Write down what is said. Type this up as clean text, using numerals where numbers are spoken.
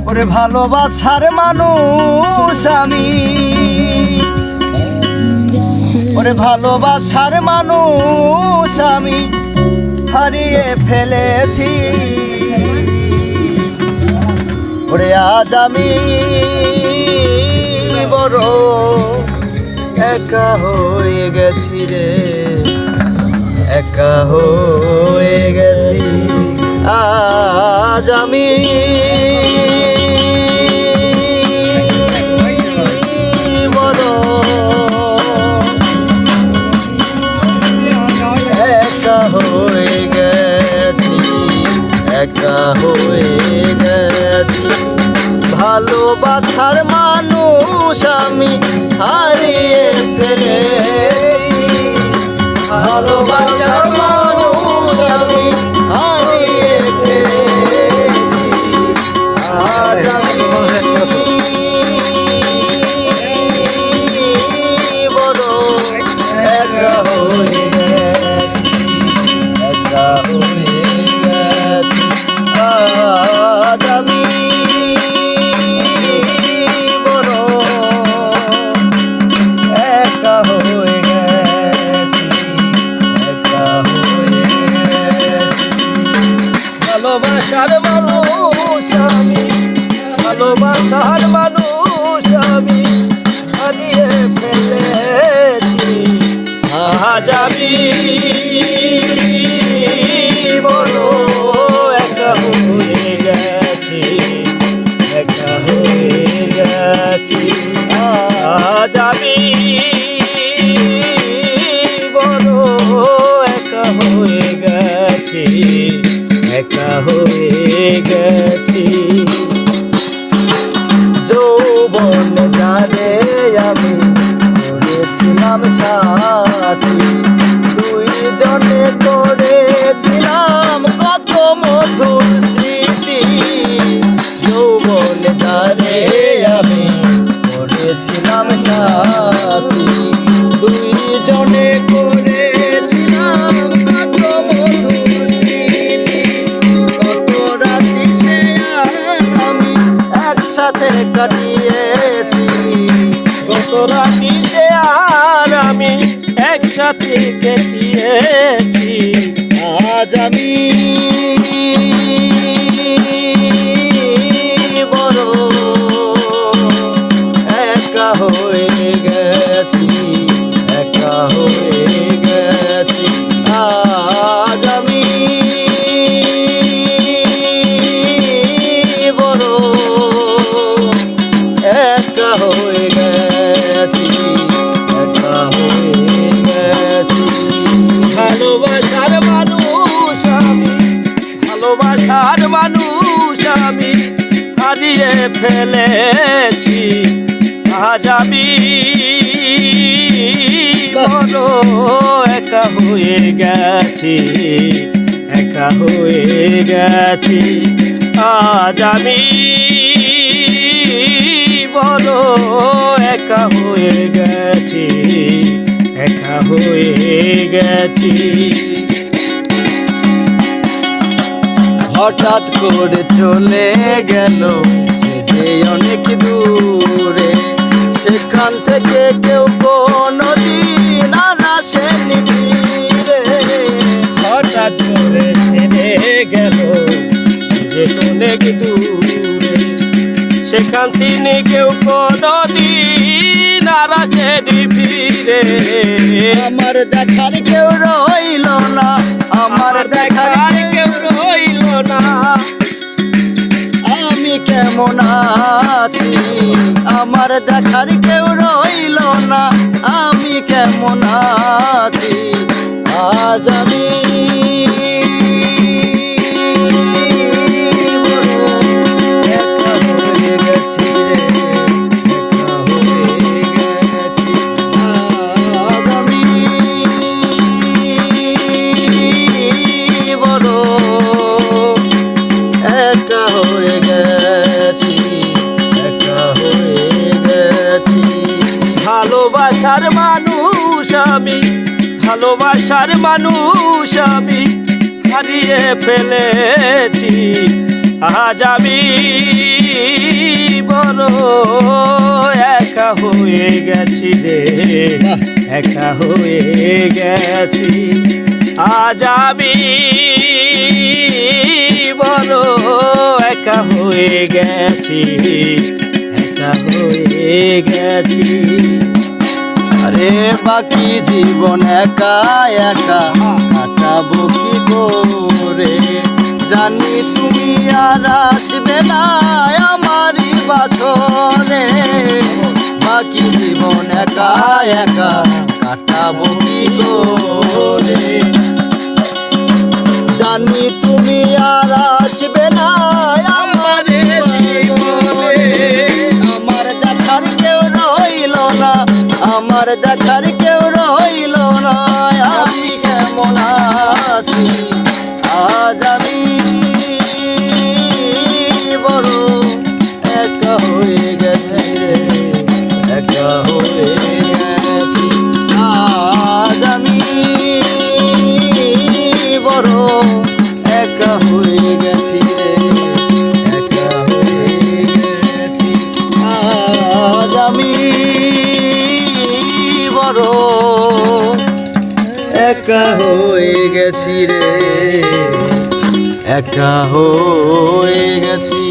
ওরে ভালোবাসার মানুষ আমি, ওরে ভালোবাসার মানুষ আমি হারিয়ে ফেলেছি। ওরে আজ আমি বড় একা হয়ে গেছি রে, একা হয়ে গেছি আজ আমি। বড় একা হয়ে গেছি, একা হয়ে গেছি। ভালোবাসার মানুষ আমি হারিয়ে ফেলেছি, ভালোবাসার মানুষ আমি হারিয়ে ফেলেছি। আজ আমি বড় একা হয়ে গেছি, একা হয়ে গেছি আজ আমি। ভালোবাসার মানুষ আমি, ভালোবাসার মানুষ আমি হারিয়ে ফেলেছি আজ আমি বড় একা হয়ে গেছি, একা হয়ে গেছি আজ আমি বড় একা হয়ে গেছি, একা হয়ে গেছি। যৌবন জানে আমি করেছিলাম সাথী, দুইজনে করেছিলাম কত মধুর স্মৃতি। যৌবন জানে আমি করেছিলাম সাথী, দুইজনে করেছিলাম কত মধুর স্মৃতি। কত রাতি সে আমি একসাথে কাটিয়েছি, কত রাতি সে আর আমি একসাথে কাটিয়েছি আজ আমি বড় একা হয়ে গেছি, একা হয়ে গেছি আজ আমি বড় একা হয়ে গেছি, একা হয়ে গেছি। ভালোবাসার মানুষ আমি, ভালোবাসার মানুষ আমি হারিয়ে ফেলেছি আজ আমি বড় একা হয়ে গেছি, একা হয়ে গেছি আজ আমি বড় একা হয়ে গেছি, একা হয়ে গেছি। হঠাৎ করে চলে গেল সে যে অনেক দূরে, সেখান থেকে কেউ কোনদিন আর আসেনি ফিরে। হঠাৎ করে ছেড়ে গেল যে অনেক দূরে, সেখান তিনি কেউ কোনদিন আর আসেনি ফিরে। আমার দেখার কেউ রইল না, আমার দেখার কেউ রইল না, আমি কেমন আছি। আমার দেখার কেউ রইল না, আমি কেমন আছি আজ আমি একা হয়ে গেছি রে, একা হয়ে গেছি আজ আমি বড় একা হয়ে গেছি, একা হয়ে গেছি। ভালোবাসার মানুষ আমি, ভালোবাসার মানুষ আমি হারিয়ে ফেলেছি আজ আমি বড় একা হয়ে গেছি রে, একা হয়ে গেছি। আজ আমি বড় একা হয়ে গেছি, একা হয়ে গেছি। আরে বাকি জীবন একা একা কাটাবো কি করে, জানি তুমি আর আসবে না আমারই বাসরে। বাকি জীবন একা একা কাটাবো কি করে, জানি তুমি আর আসবে না আমার জীবনে। আমার দেখার কেউ রইল না, আমার দেখার কেউ রইল না, আমি কেমন আছি। আজ আমি বড় একা হয়ে গেছি রে, একা হয়ে গেছি। আজ আমি বড় একা হয়ে গেছি রে, একা হয়ে গেছি। আজ আমি বড় একা হয়ে গেছি রে, একা হয়ে গেছি।